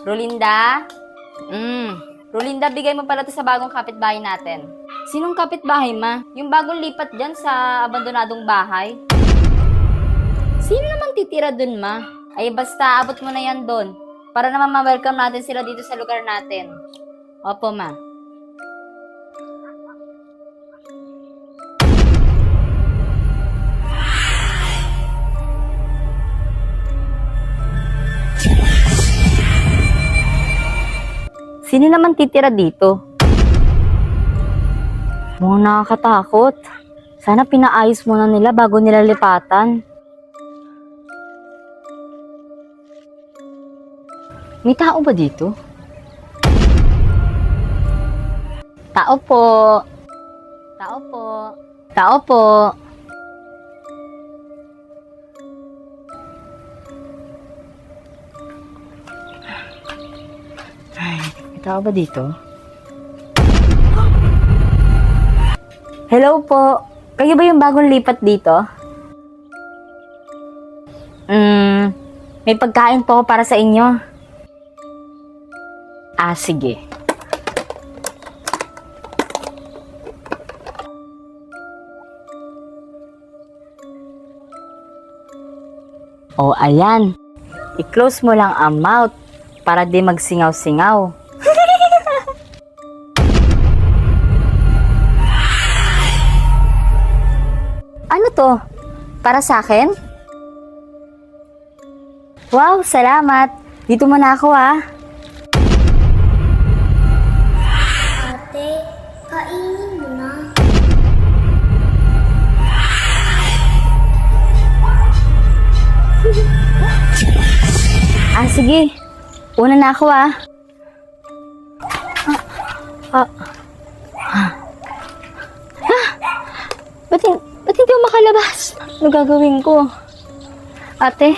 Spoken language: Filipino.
Rolinda? Rolinda, bigay mo pala to sa bagong kapitbahay natin. Sinong kapitbahay, ma? Yung bagong lipat dyan sa abandonadong bahay? Sino naman titira dun, ma? Ay, basta, abot mo na yan dun. Para naman ma-welcome natin sila dito sa lugar natin. Opo, ma. Sino naman titira dito? Mukhang nakakatakot. Sana pinaayos muna nila bago nila lipatan. May tao ba dito? Tao po. Tao po. Tao po. Ay, may tao ba dito? Hello po. Kayo ba yung bagong lipat dito? May pagkain po ako para sa inyo. Ah, sige. Oh, ayan. I-close mo lang ang mouth para di magsingaw-singaw. Ano to? Para sa akin? Wow, salamat. Dito muna ako, ah. Ate, kainin mo na. Ah, sige. Una na ako, ah. Ba't hindi ako makalabas? Ano gagawin ko? Ate,